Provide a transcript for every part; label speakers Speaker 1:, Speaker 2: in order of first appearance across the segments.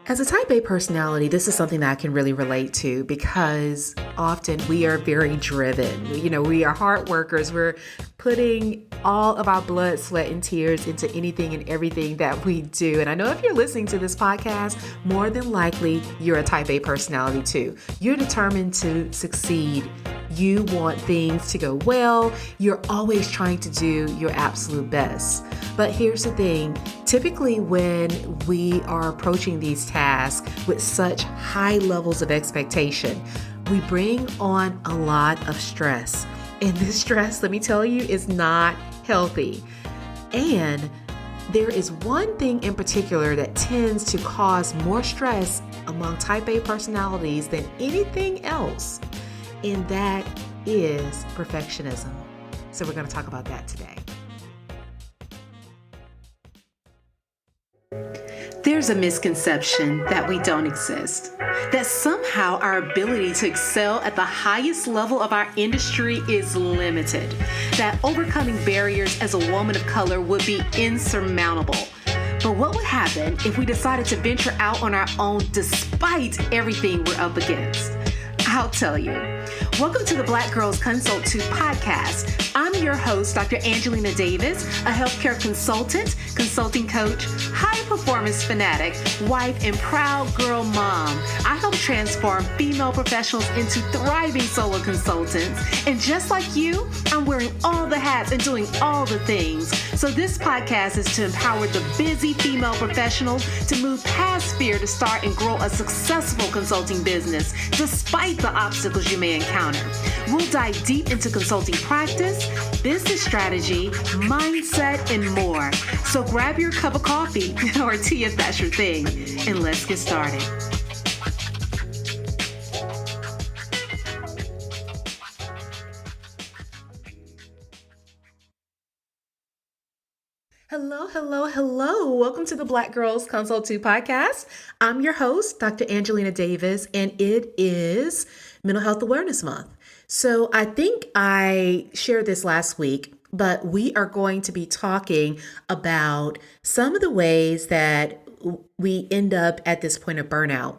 Speaker 1: As a type A personality, this is something that I can really relate to because often we are very driven. We are hard workers. We're putting all of our blood, sweat, and tears into anything and everything that we do. And I know if you're listening to this podcast, more than likely you're a type A personality too. You're determined to succeed. You want things to go well. You're always trying to do your absolute best. But here's the thing. Typically, when we are approaching these tasks with such high levels of expectation, we bring on a lot of stress. And this stress, let me tell you, is not healthy. And there is one thing in particular that tends to cause more stress among type A personalities than anything else, and that is perfectionism. So we're going to talk about that today. There's a misconception that we don't exist, that somehow our ability to excel at the highest level of our industry is limited, that overcoming barriers as a woman of color would be insurmountable. But what would happen if we decided to venture out on our own despite everything we're up against? I'll tell you. Welcome to the Black Girls Consult 2 podcast. I'm your host, Dr. Angelina Davis, a healthcare consultant, consulting coach, high performance fanatic, wife, and proud girl mom. I help transform female professionals into thriving solo consultants. And just like you, I'm wearing all the hats and doing all the things. So this podcast is to empower the busy female professionals to move past fear to start and grow a successful consulting business, despite the obstacles you may encounter. We'll dive deep into consulting practice, business strategy, mindset, and more. So grab your cup of coffee or tea if that's your thing, and let's get started. Hello. Welcome to the Black Girls Consult 2 podcast. I'm your host, Dr. Angelina Davis, and it is Mental Health Awareness Month. So I think I shared this last week, but we are going to be talking about some of the ways that we end up at this point of burnout.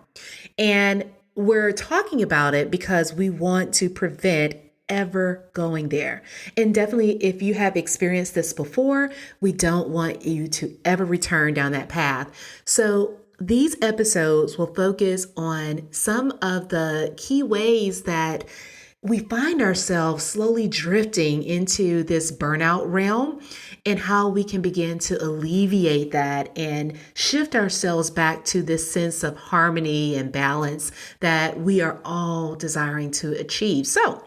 Speaker 1: And we're talking about it because we want to prevent ever going there. And definitely, if you have experienced this before, we don't want you to ever return down that path. So these episodes will focus on some of the key ways that we find ourselves slowly drifting into this burnout realm and how we can begin to alleviate that and shift ourselves back to this sense of harmony and balance that we are all desiring to achieve. So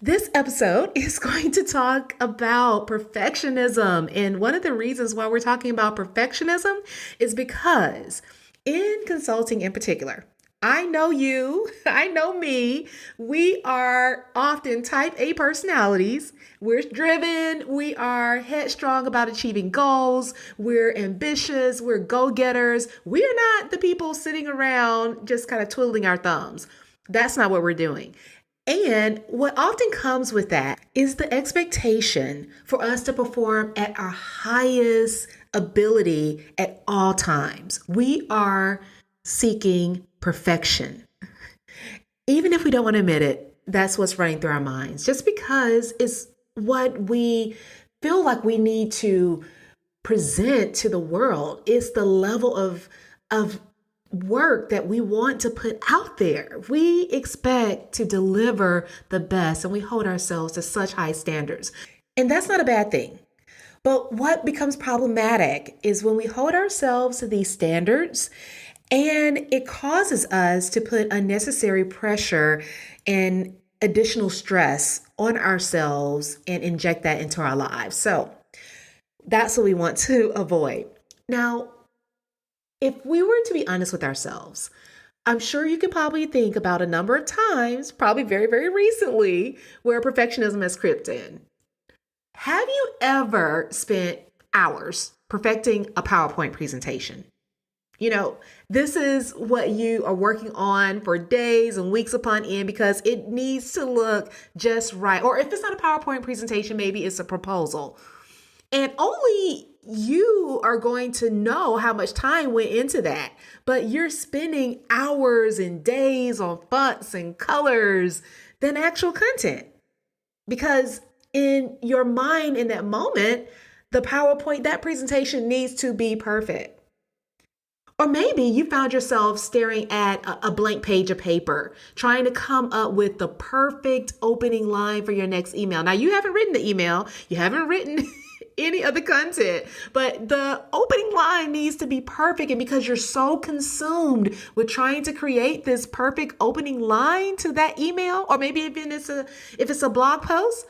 Speaker 1: this episode is going to talk about perfectionism. And one of the reasons why we're talking about perfectionism is because in consulting in particular, I know you, I know me, we are often type A personalities. We're driven, we are headstrong about achieving goals, we're ambitious, we're go-getters. We are not the people sitting around just kind of twiddling our thumbs. That's not what we're doing. And what often comes with that is the expectation for us to perform at our highest ability at all times. We are seeking perfection. Even if we don't want to admit it, that's what's running through our minds, just because it's what we feel like we need to present to the world. It's the level of work that we want to put out there. We expect to deliver the best, and we hold ourselves to such high standards. And that's not a bad thing. But what becomes problematic is when we hold ourselves to these standards and it causes us to put unnecessary pressure and additional stress on ourselves and inject that into our lives. So that's what we want to avoid. Now, if we were to be honest with ourselves, I'm sure you could probably think about a number of times, probably very, very recently, where perfectionism has crept in. Have you ever spent hours perfecting a PowerPoint presentation? This is what you are working on for days and weeks upon end because it needs to look just right. Or if it's not a PowerPoint presentation, maybe it's a proposal. And only you are going to know how much time went into that, but you're spending hours and days on fonts and colors than actual content. Because in your mind in that moment, the PowerPoint, that presentation needs to be perfect. Or maybe you found yourself staring at a blank page of paper, trying to come up with the perfect opening line for your next email. Now, you haven't written the email, you haven't written any of the content, but the opening line needs to be perfect. And because you're so consumed with trying to create this perfect opening line to that email, or maybe even if it's a blog post,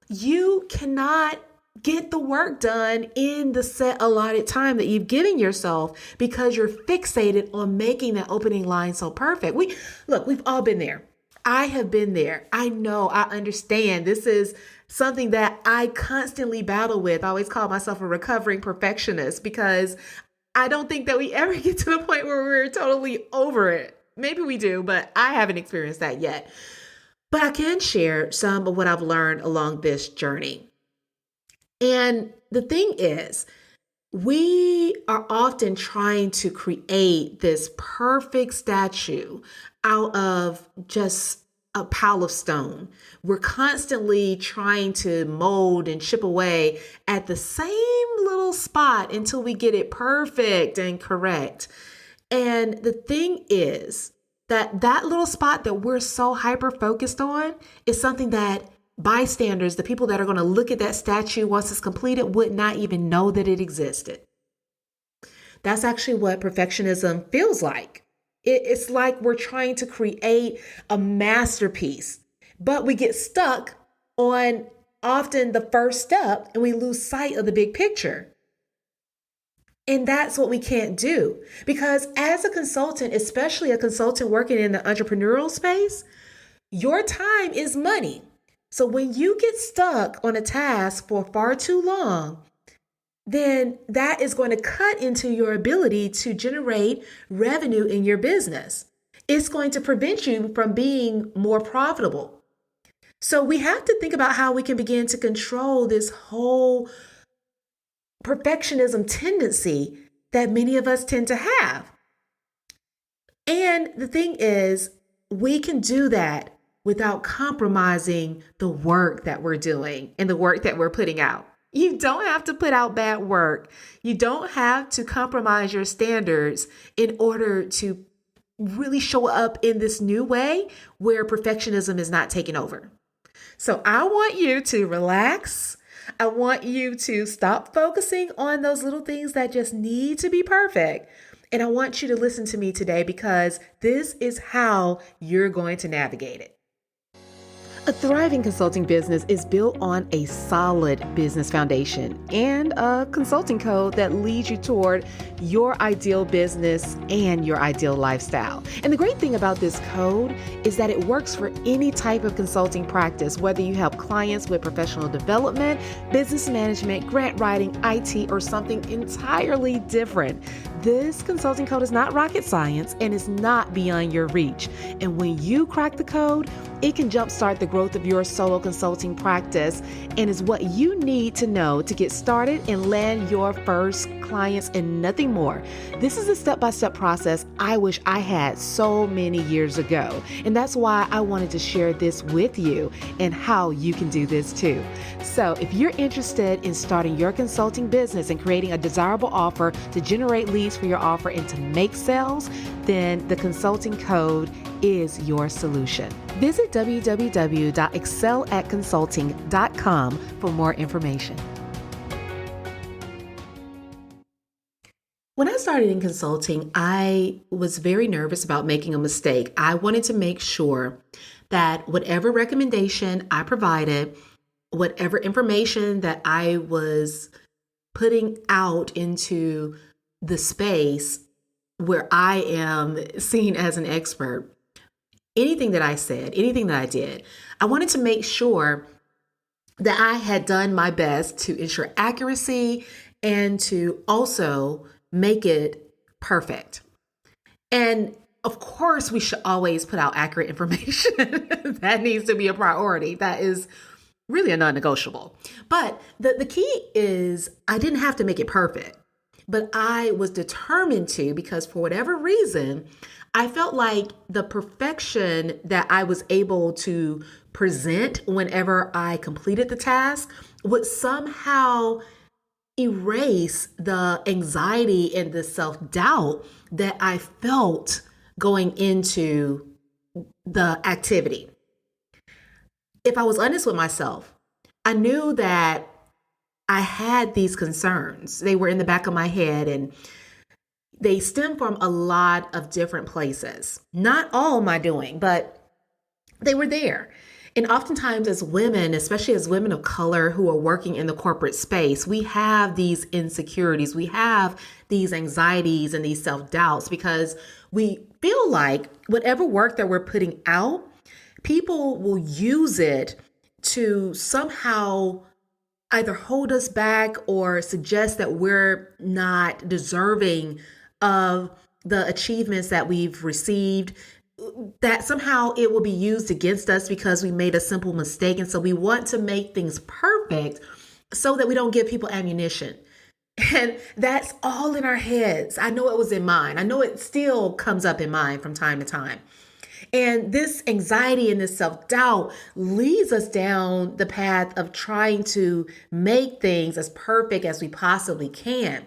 Speaker 1: you cannot get the work done in the set allotted time that you've given yourself because you're fixated on making that opening line so perfect. We've all been there. I have been there. I know, I understand. This is something that I constantly battle with. I always call myself a recovering perfectionist because I don't think that we ever get to the point where we're totally over it. Maybe we do, but I haven't experienced that yet. But I can share some of what I've learned along this journey. And the thing is, we are often trying to create this perfect statue out of just a pile of stone. We're constantly trying to mold and chip away at the same little spot until we get it perfect and correct. And the thing is that little spot that we're so hyper focused on is something that bystanders, the people that are going to look at that statue once it's completed, would not even know that it existed. That's actually what perfectionism feels like. It's like we're trying to create a masterpiece, but we get stuck on often the first step and we lose sight of the big picture. And that's what we can't do, because as a consultant, especially a consultant working in the entrepreneurial space, your time is money. So when you get stuck on a task for far too long, then that is going to cut into your ability to generate revenue in your business. It's going to prevent you from being more profitable. So we have to think about how we can begin to control this whole perfectionism tendency that many of us tend to have. And the thing is, we can do that without compromising the work that we're doing and the work that we're putting out. You don't have to put out bad work. You don't have to compromise your standards in order to really show up in this new way where perfectionism is not taking over. So I want you to relax. I want you to stop focusing on those little things that just need to be perfect. And I want you to listen to me today because this is how you're going to navigate it. A thriving consulting business is built on a solid business foundation and a consulting code that leads you toward your ideal business and your ideal lifestyle. And the great thing about this code is that it works for any type of consulting practice, whether you help clients with professional development, business management, grant writing, IT, or something entirely different. This consulting code is not rocket science and is not beyond your reach. And when you crack the code, it can jumpstart the growth of your solo consulting practice and is what you need to know to get started and land your first clients and nothing more. This is a step-by-step process I wish I had so many years ago. And that's why I wanted to share this with you and how you can do this too. So if you're interested in starting your consulting business and creating a desirable offer to generate leads for your offer and to make sales, then the consulting code is your solution. Visit www.excelatconsulting.com for more information. When I started in consulting, I was very nervous about making a mistake. I wanted to make sure that whatever recommendation I provided, whatever information that I was putting out into the space where I am seen as an expert, anything that I said, anything that I did, I wanted to make sure that I had done my best to ensure accuracy and to also make it perfect. And of course, we should always put out accurate information. That needs to be a priority. That is really a non-negotiable. But the key is I didn't have to make it perfect, but I was determined to, because for whatever reason, I felt like the perfection that I was able to present whenever I completed the task would somehow erase the anxiety and the self-doubt that I felt going into the activity. If I was honest with myself, I knew that I had these concerns. They were in the back of my head and they stem from a lot of different places. Not all my doing, but they were there. And oftentimes, as women, especially as women of color who are working in the corporate space, we have these insecurities, we have these anxieties and these self doubts because we feel like whatever work that we're putting out, people will use it to somehow either hold us back or suggest that we're not deserving of the achievements that we've received, that somehow it will be used against us because we made a simple mistake. And so we want to make things perfect so that we don't give people ammunition. And that's all in our heads. I know it was in mine. I know it still comes up in mine from time to time. And this anxiety and this self-doubt leads us down the path of trying to make things as perfect as we possibly can.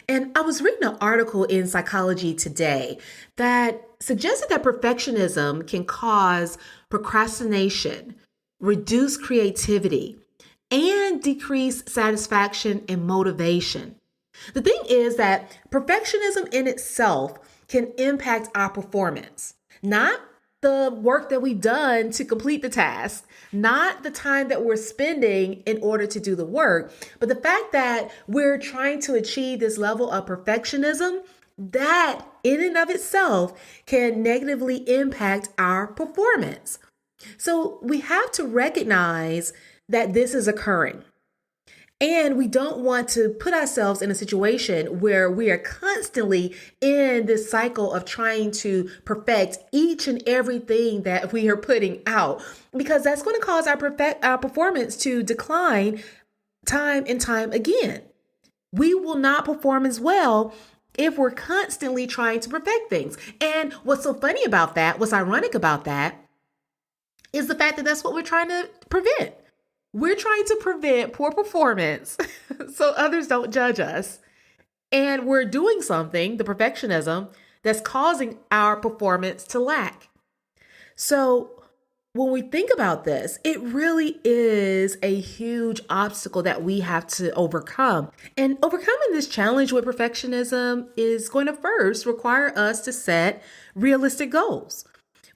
Speaker 1: And I was reading an article in Psychology Today that suggested that perfectionism can cause procrastination, reduce creativity, and decrease satisfaction and motivation. The thing is that perfectionism in itself can impact our performance, not the work that we've done to complete the task, not the time that we're spending in order to do the work, but the fact that we're trying to achieve this level of perfectionism that in and of itself can negatively impact our performance. So we have to recognize that this is occurring. And we don't want to put ourselves in a situation where we are constantly in this cycle of trying to perfect each and everything that we are putting out, because that's going to cause our performance to decline time and time again. We will not perform as well if we're constantly trying to perfect things. And what's so funny about that, what's ironic about that, is the fact that that's what we're trying to prevent. We're trying to prevent poor performance so others don't judge us. And we're doing something, the perfectionism, that's causing our performance to lack. So when we think about this, it really is a huge obstacle that we have to overcome. And overcoming this challenge with perfectionism is going to first require us to set realistic goals.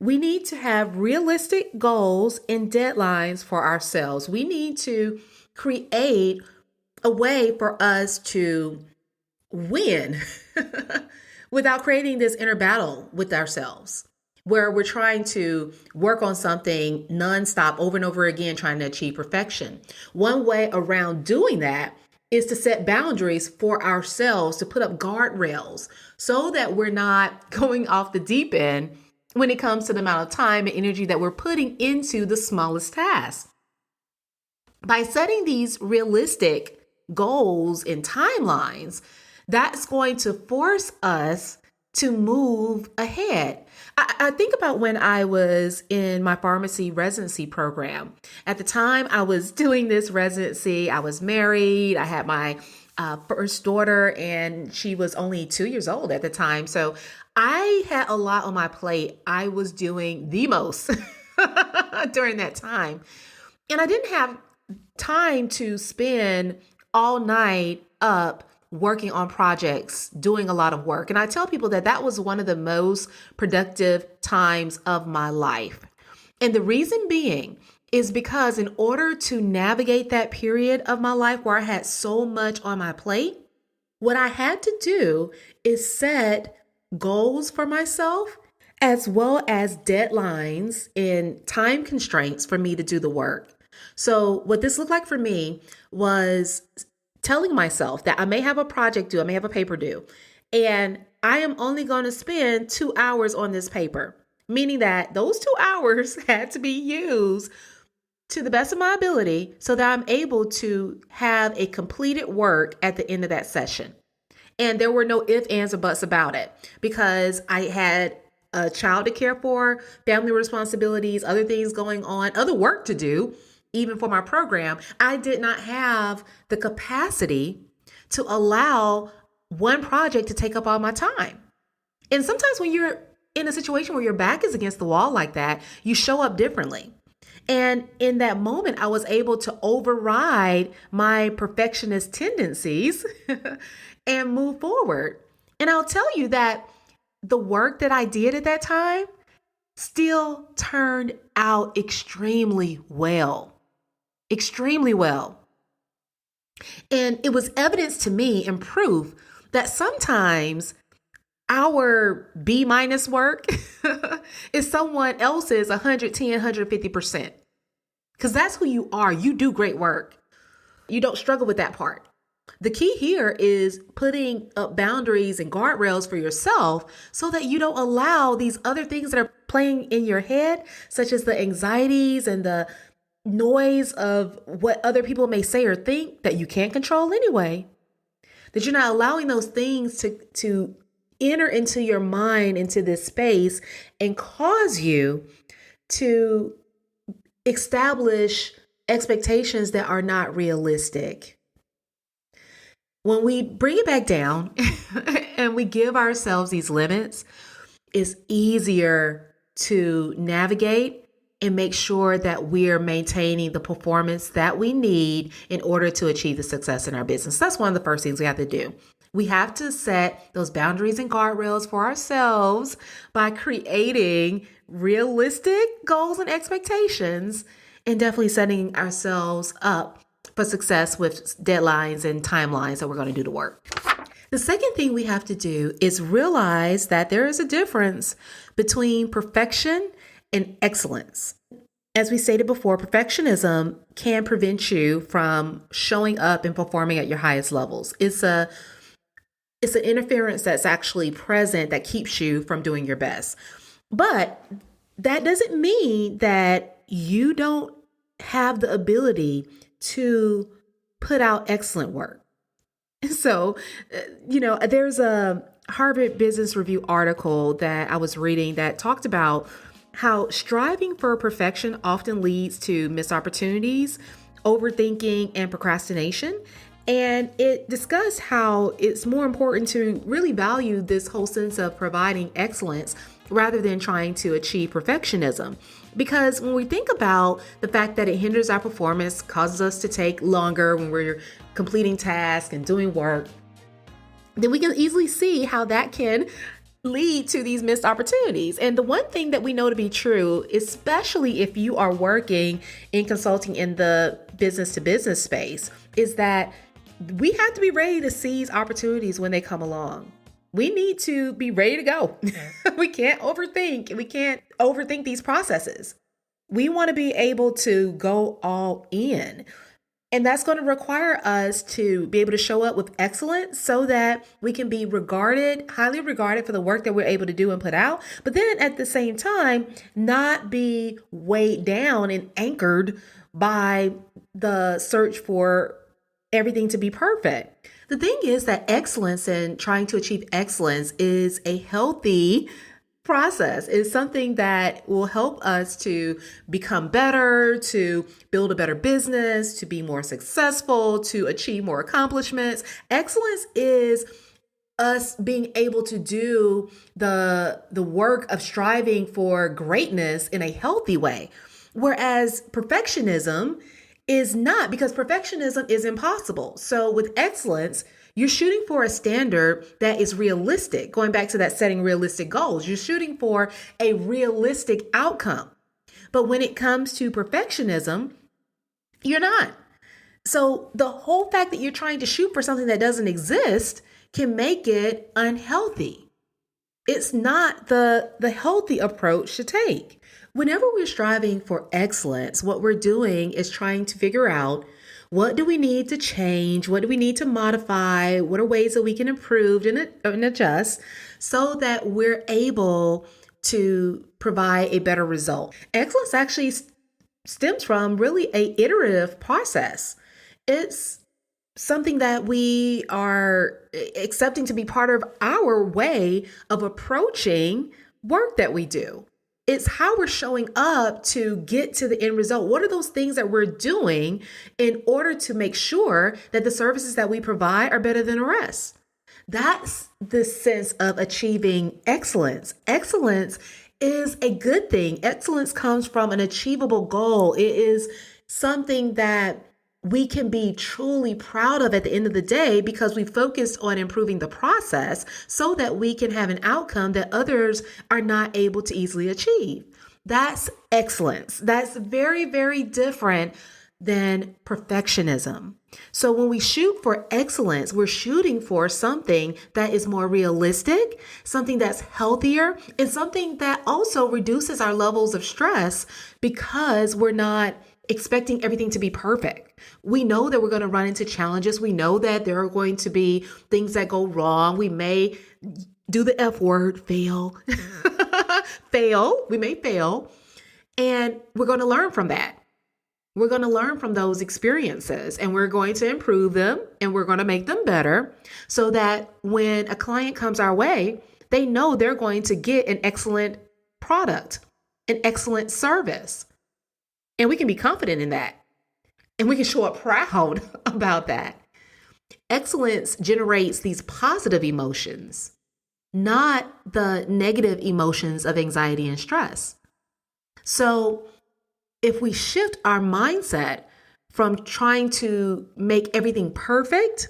Speaker 1: We need to have realistic goals and deadlines for ourselves. We need to create a way for us to win without creating this inner battle with ourselves, where we're trying to work on something nonstop over and over again, trying to achieve perfection. One way around doing that is to set boundaries for ourselves, to put up guardrails so that we're not going off the deep end when it comes to the amount of time and energy that we're putting into the smallest tasks. By setting these realistic goals and timelines, that's going to force us to move ahead. I think about when I was in my pharmacy residency program. At the time I was doing this residency, I was married, I had my first daughter, and she was only 2 years old at the time. So I had a lot on my plate. I was doing the most during that time. And I didn't have time to spend all night up working on projects, doing a lot of work. And I tell people that that was one of the most productive times of my life. And the reason being is because in order to navigate that period of my life where I had so much on my plate, what I had to do is set goals for myself, as well as deadlines and time constraints for me to do the work. So what this looked like for me was telling myself that I may have a project due, I may have a paper due, and I am only going to spend 2 hours on this paper, meaning that those 2 hours had to be used to the best of my ability so that I'm able to have a completed work at the end of that session. And there were no ifs, ands, or buts about it because I had a child to care for, family responsibilities, other things going on, other work to do, even for my program. I did not have the capacity to allow one project to take up all my time. And sometimes when you're in a situation where your back is against the wall like that, you show up differently. And in that moment, I was able to override my perfectionist tendencies and move forward. And I'll tell you that the work that I did at that time still turned out extremely well. Extremely well. And it was evidence to me and proof that sometimes our B minus work is someone else's 110, 150%. Because that's who you are. You do great work. You don't struggle with that part. The key here is putting up boundaries and guardrails for yourself so that you don't allow these other things that are playing in your head, such as the anxieties and the noise of what other people may say or think that you can't control anyway, that you're not allowing those things to enter into your mind, into this space, and cause you to establish expectations that are not realistic. When we bring it back down and we give ourselves these limits, it's easier to navigate and make sure that we're maintaining the performance that we need in order to achieve the success in our business. That's one of the first things we have to do. We have to set those boundaries and guardrails for ourselves by creating realistic goals and expectations and definitely setting ourselves up for success with deadlines and timelines that we're going to do the work. The second thing we have to do is realize that there is a difference between perfection and excellence. As we stated before, perfectionism can prevent you from showing up and performing at your highest levels. It's an interference that's actually present that keeps you from doing your best. But that doesn't mean that you don't have the ability to put out excellent work. So, there's a Harvard Business Review article that I was reading that talked about how striving for perfection often leads to missed opportunities, overthinking, and procrastination. And it discussed how it's more important to really value this whole sense of providing excellence rather than trying to achieve perfectionism. Because when we think about the fact that it hinders our performance, causes us to take longer when we're completing tasks and doing work, then we can easily see how that can lead to these missed opportunities. And the one thing that we know to be true, especially if you are working in consulting in the business to business space, is that we have to be ready to seize opportunities when they come along. We need to be ready to go. We can't overthink. We can't overthink these processes. We want to be able to go all in. And that's going to require us to be able to show up with excellence so that we can be highly regarded for the work that we're able to do and put out. But then at the same time, not be weighed down and anchored by the search for everything to be perfect. The thing is that excellence and trying to achieve excellence is a healthy process. It's something that will help us to become better, to build a better business, to be more successful, to achieve more accomplishments. Excellence is us being able to do the work of striving for greatness in a healthy way. Whereas perfectionism is not, because perfectionism is impossible. So with excellence, you're shooting for a standard that is realistic. Going back to that setting realistic goals, you're shooting for a realistic outcome. But when it comes to perfectionism, you're not. So the whole fact that you're trying to shoot for something that doesn't exist can make it unhealthy. It's not the healthy approach to take. Whenever we're striving for excellence, what we're doing is trying to figure out, what do we need to change? What do we need to modify? What are ways that we can improve and adjust so that we're able to provide a better result? Excellence actually stems from really a iterative process. It's something that we are accepting to be part of our way of approaching work that we do. It's how we're showing up to get to the end result. What are those things that we're doing in order to make sure that the services that we provide are better than the rest? That's the sense of achieving excellence. Excellence is a good thing. Excellence comes from an achievable goal. It is something that we can be truly proud of at the end of the day because we focused on improving the process so that we can have an outcome that others are not able to easily achieve. That's excellence. That's very, very different than perfectionism. So when we shoot for excellence, we're shooting for something that is more realistic, something that's healthier, and something that also reduces our levels of stress because we're not expecting everything to be perfect. We know that we're going to run into challenges. We know that there are going to be things that go wrong. We may do the F word, fail, fail. We may fail, and we're going to learn from that. We're going to learn from those experiences and we're going to improve them and we're going to make them better so that when a client comes our way, they know they're going to get an excellent product, an excellent service. And we can be confident in that. And we can show up proud about that. Excellence generates these positive emotions, not the negative emotions of anxiety and stress. So if we shift our mindset from trying to make everything perfect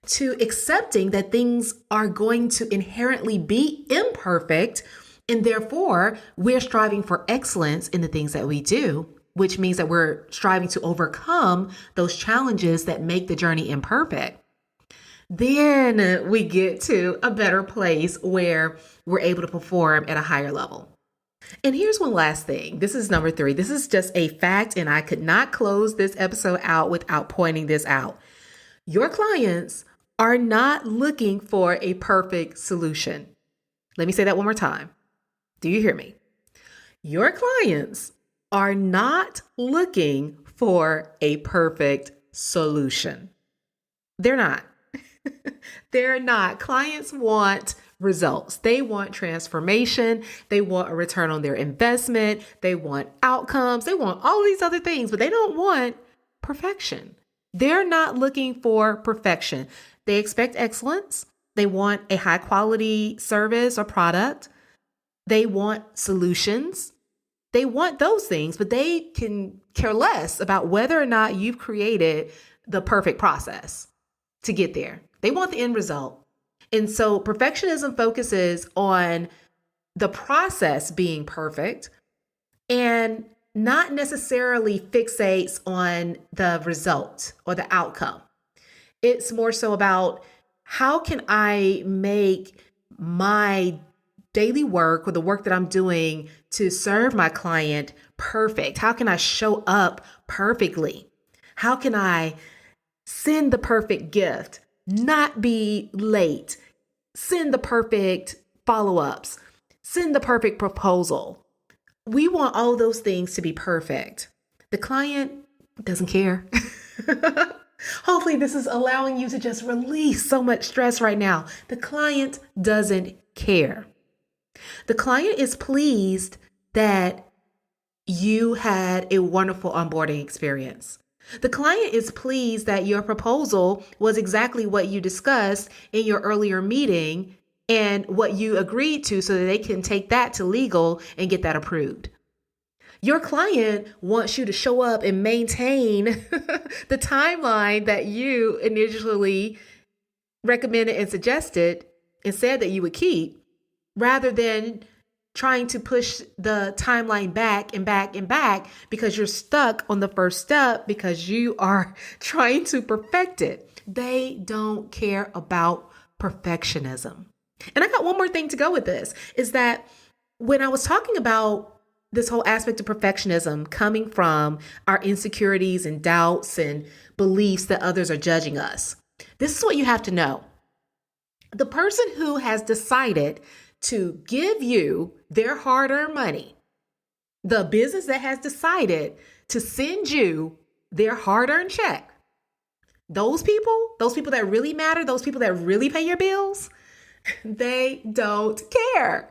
Speaker 1: to accepting that things are going to inherently be imperfect, and therefore we're striving for excellence in the things that we do, which means that we're striving to overcome those challenges that make the journey imperfect, then we get to a better place where we're able to perform at a higher level. And here's one last thing. This is number 3. This is just a fact, and I could not close this episode out without pointing this out. Your clients are not looking for a perfect solution. Let me say that one more time. Do you hear me? Your clients are not looking for a perfect solution. They're not. They're not. Clients want results. They want transformation. They want a return on their investment. They want outcomes. They want all these other things, but they don't want perfection. They're not looking for perfection. They expect excellence. They want a high quality service or product. They want solutions. They want those things, but they can care less about whether or not you've created the perfect process to get there. They want the end result. And so perfectionism focuses on the process being perfect and not necessarily fixates on the result or the outcome. It's more so about how can I make my daily work or the work that I'm doing to serve my client perfect? How can I show up perfectly? How can I send the perfect gift, not be late, send the perfect follow-ups, send the perfect proposal? We want all those things to be perfect. The client doesn't care. Hopefully this is allowing you to just release so much stress right now. The client doesn't care. The client is pleased that you had a wonderful onboarding experience. The client is pleased that your proposal was exactly what you discussed in your earlier meeting and what you agreed to so that they can take that to legal and get that approved. Your client wants you to show up and maintain the timeline that you initially recommended and suggested and said that you would keep, rather than trying to push the timeline back and back and back because you're stuck on the first step because you are trying to perfect it. They don't care about perfectionism. And I got one more thing to go with this, is that when I was talking about this whole aspect of perfectionism coming from our insecurities and doubts and beliefs that others are judging us, this is what you have to know. The person who has decided to give you their hard-earned money, The business that has decided to send you their hard-earned check, those people that really matter, those people that really pay your bills, they don't care.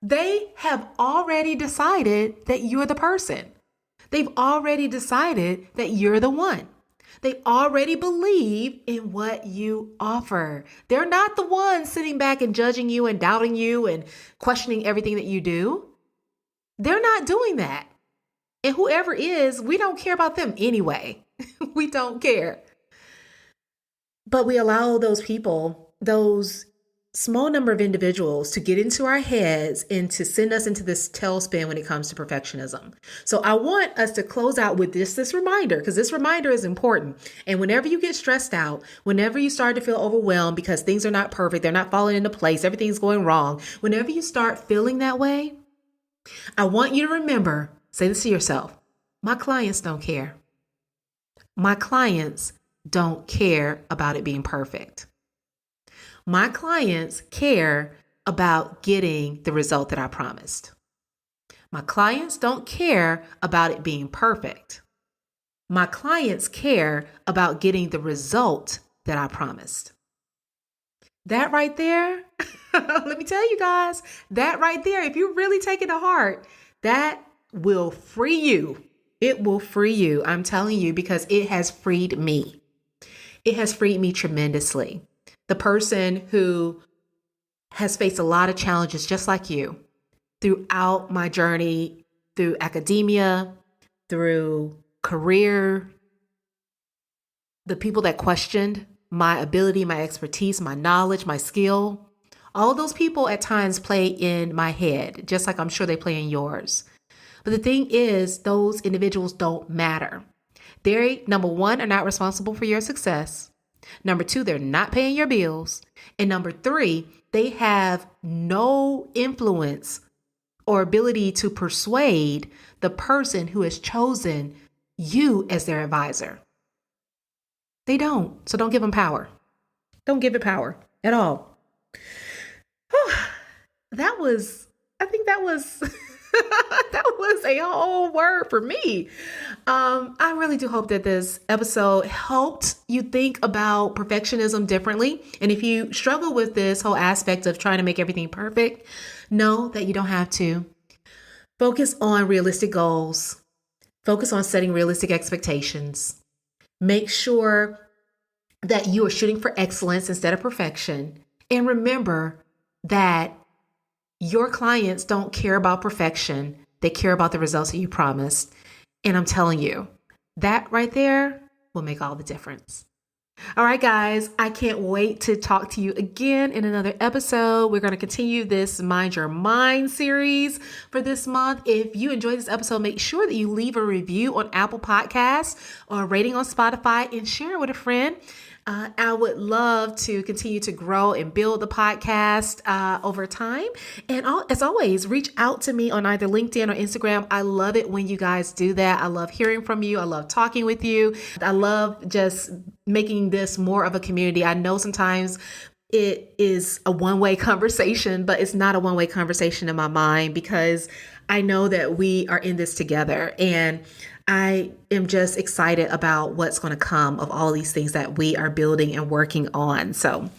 Speaker 1: They have already decided that you're the person. They've already decided that you're the one. They already believe in what you offer. They're not the ones sitting back and judging you and doubting you and questioning everything that you do. They're not doing that. And whoever is, we don't care about them anyway. We don't care. But we allow those people, those small number of individuals, to get into our heads and to send us into this tailspin when it comes to perfectionism. So I want us to close out with this reminder, because this reminder is important. And whenever you get stressed out, whenever you start to feel overwhelmed because things are not perfect, they're not falling into place, everything's going wrong, whenever you start feeling that way, I want you to remember, say this to yourself: my clients don't care. My clients don't care about it being perfect. My clients care about getting the result that I promised. My clients don't care about it being perfect. My clients care about getting the result that I promised. That right there, let me tell you guys, that right there, if you really take it to heart, that will free you. It will free you. I'm telling you, because it has freed me. It has freed me tremendously. The person who has faced a lot of challenges just like you throughout my journey, through academia, through career, the people that questioned my ability, my expertise, my knowledge, my skill, all those people at times play in my head, just like I'm sure they play in yours. But the thing is, those individuals don't matter. They, number one, are not responsible for your success. Number two, they're not paying your bills. And number three, they have no influence or ability to persuade the person who has chosen you as their advisor. They don't. So don't give them power. Don't give it power at all. I think that was that was a whole word for me. I really do hope that this episode helped you think about perfectionism differently. And if you struggle with this whole aspect of trying to make everything perfect, know that you don't have to. Focus on realistic goals. Focus on setting realistic expectations. Make sure that you are shooting for excellence instead of perfection. And remember that your clients don't care about perfection. They care about the results that you promised. And I'm telling you, that right there will make all the difference. All right, guys, I can't wait to talk to you again in another episode. We're going to continue this Mind Your Mind series for this month. If you enjoyed this episode, make sure that you leave a review on Apple Podcasts or a rating on Spotify and share it with a friend. I would love to continue to grow and build the podcast over time. And as always, reach out to me on either LinkedIn or Instagram. I love it when you guys do that. I love hearing from you. I love talking with you. I love just making this more of a community. I know sometimes it is a one-way conversation, but it's not a one-way conversation in my mind, because I know that we are in this together. And I am just excited about what's going to come of all these things that we are building and working on. So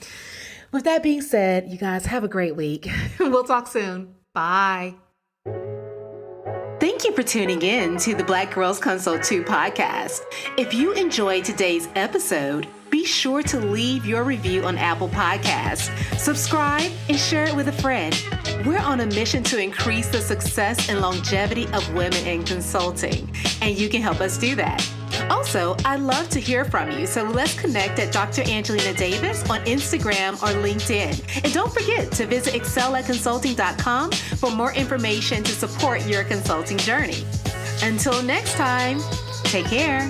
Speaker 1: with that being said, you guys have a great week. We'll talk soon. Bye. Thank you for tuning in to the Black Girls Consult 2 podcast. If you enjoyed today's episode, be sure to leave your review on Apple Podcasts, subscribe, and share it with a friend. We're on a mission to increase the success and longevity of women in consulting, and you can help us do that. Also, I love to hear from you, so let's connect at Dr. Angelina Davis on Instagram or LinkedIn. And don't forget to visit excelatconsulting.com for more information to support your consulting journey. Until next time, take care.